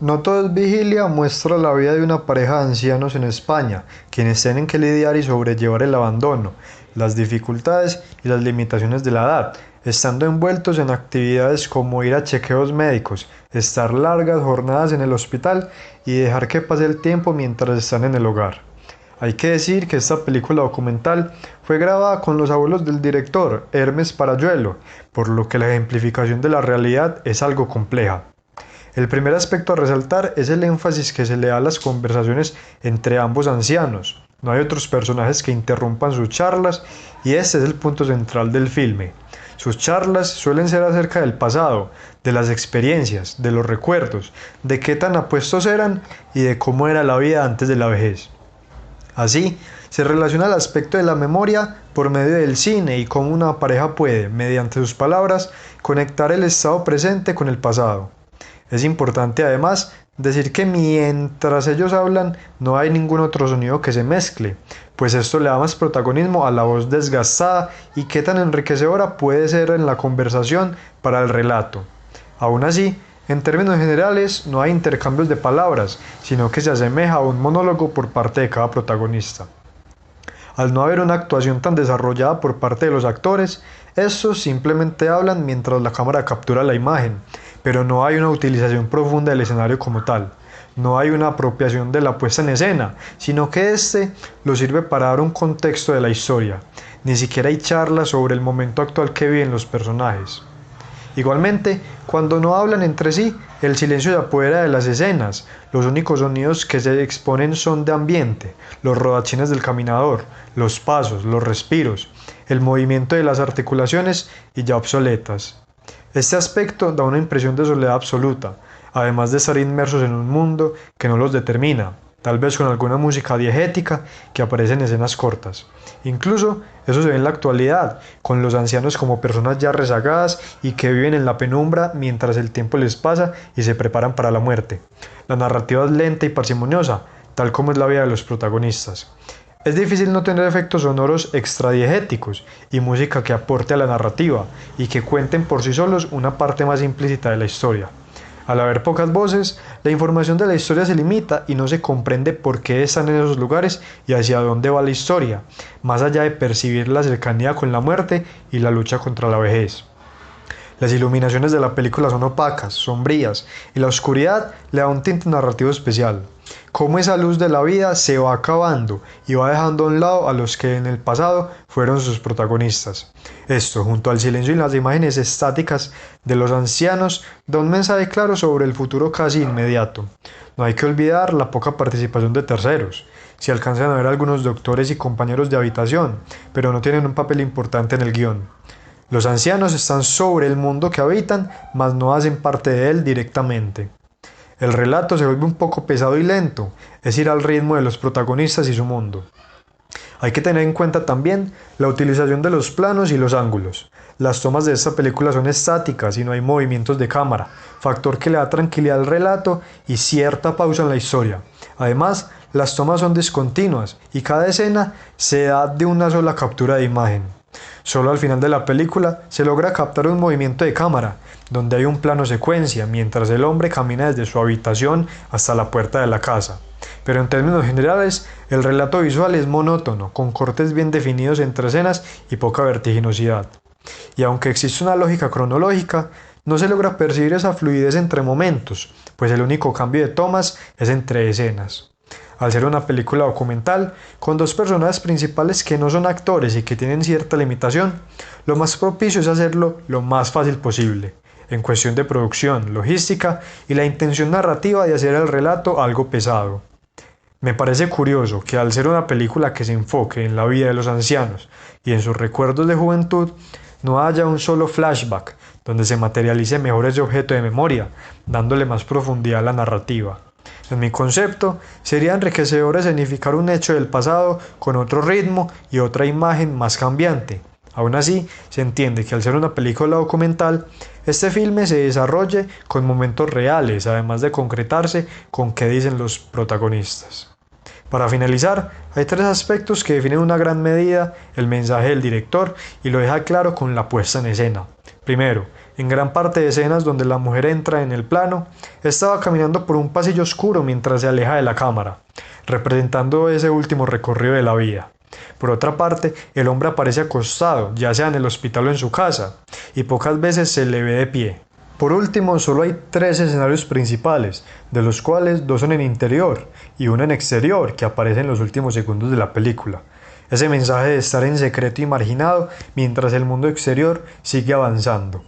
No todo es vigilia muestra la vida de una pareja de ancianos en España, quienes tienen que lidiar y sobrellevar el abandono, las dificultades y las limitaciones de la edad, estando envueltos en actividades como ir a chequeos médicos, estar largas jornadas en el hospital y dejar que pase el tiempo mientras están en el hogar. Hay que decir que esta película documental fue grabada con los abuelos del director, Hermes Parayuelo, por lo que la ejemplificación de la realidad es algo compleja. El primer aspecto a resaltar es el énfasis que se le da a las conversaciones entre ambos ancianos. No hay otros personajes que interrumpan sus charlas y este es el punto central del filme. Sus charlas suelen ser acerca del pasado, de las experiencias, de los recuerdos, de qué tan apuestos eran y de cómo era la vida antes de la vejez. Así, se relaciona el aspecto de la memoria por medio del cine y cómo una pareja puede, mediante sus palabras, conectar el estado presente con el pasado. Es importante además decir que mientras ellos hablan no hay ningún otro sonido que se mezcle, pues esto le da más protagonismo a la voz desgastada y qué tan enriquecedora puede ser en la conversación para el relato. Aún así, en términos generales no hay intercambios de palabras, sino que se asemeja a un monólogo por parte de cada protagonista. Al no haber una actuación tan desarrollada por parte de los actores, estos simplemente hablan mientras la cámara captura la imagen, pero no hay una utilización profunda del escenario como tal. No hay una apropiación de la puesta en escena, sino que este lo sirve para dar un contexto de la historia. Ni siquiera hay charlas sobre el momento actual que viven los personajes. Igualmente, cuando no hablan entre sí, el silencio se apodera de las escenas. Los únicos sonidos que se exponen son de ambiente, los rodachines del caminador, los pasos, los respiros, el movimiento de las articulaciones y ya obsoletas. Este aspecto da una impresión de soledad absoluta, además de estar inmersos en un mundo que no los determina, tal vez con alguna música diegética que aparece en escenas cortas. Incluso eso se ve en la actualidad, con los ancianos como personas ya rezagadas y que viven en la penumbra mientras el tiempo les pasa y se preparan para la muerte. La narrativa es lenta y parsimoniosa, tal como es la vida de los protagonistas. Es difícil no tener efectos sonoros extradiegéticos y música que aporte a la narrativa y que cuenten por sí solos una parte más implícita de la historia. Al haber pocas voces, la información de la historia se limita y no se comprende por qué están en esos lugares y hacia dónde va la historia, más allá de percibir la cercanía con la muerte y la lucha contra la vejez. Las iluminaciones de la película son opacas, sombrías, y la oscuridad le da un tinte narrativo especial. Cómo esa luz de la vida se va acabando y va dejando a un lado a los que en el pasado fueron sus protagonistas. Esto, junto al silencio y las imágenes estáticas de los ancianos, da un mensaje claro sobre el futuro casi inmediato. No hay que olvidar la poca participación de terceros. Se alcanzan a ver algunos doctores y compañeros de habitación, pero no tienen un papel importante en el guión. Los ancianos están sobre el mundo que habitan, mas no hacen parte de él directamente. El relato se vuelve un poco pesado y lento, es ir al ritmo de los protagonistas y su mundo. Hay que tener en cuenta también la utilización de los planos y los ángulos. Las tomas de esta película son estáticas y no hay movimientos de cámara, factor que le da tranquilidad al relato y cierta pausa en la historia. Además, las tomas son discontinuas y cada escena se da de una sola captura de imagen. Solo al final de la película se logra captar un movimiento de cámara, donde hay un plano secuencia mientras el hombre camina desde su habitación hasta la puerta de la casa. Pero en términos generales, el relato visual es monótono, con cortes bien definidos entre escenas y poca vertiginosidad. Y aunque existe una lógica cronológica, no se logra percibir esa fluidez entre momentos, pues el único cambio de tomas es entre escenas. Al ser una película documental, con dos personajes principales que no son actores y que tienen cierta limitación, lo más propicio es hacerlo lo más fácil posible, en cuestión de producción, logística y la intención narrativa de hacer el relato algo pesado. Me parece curioso que al ser una película que se enfoque en la vida de los ancianos y en sus recuerdos de juventud, no haya un solo flashback donde se materialice mejor ese objeto de memoria, dándole más profundidad a la narrativa. En mi concepto, sería enriquecedor escenificar un hecho del pasado con otro ritmo y otra imagen más cambiante. Aún así, se entiende que al ser una película documental, este filme se desarrolle con momentos reales, además de concretarse con qué dicen los protagonistas. Para finalizar, hay tres aspectos que definen en una gran medida el mensaje del director y lo deja claro con la puesta en escena. Primero, en gran parte de escenas donde la mujer entra en el plano, esta va caminando por un pasillo oscuro mientras se aleja de la cámara, representando ese último recorrido de la vida. Por otra parte, el hombre aparece acostado, ya sea en el hospital o en su casa, y pocas veces se le ve de pie. Por último, solo hay tres escenarios principales, de los cuales dos son en interior y uno en exterior, que aparece en los últimos segundos de la película. Ese mensaje de estar en secreto y marginado mientras el mundo exterior sigue avanzando.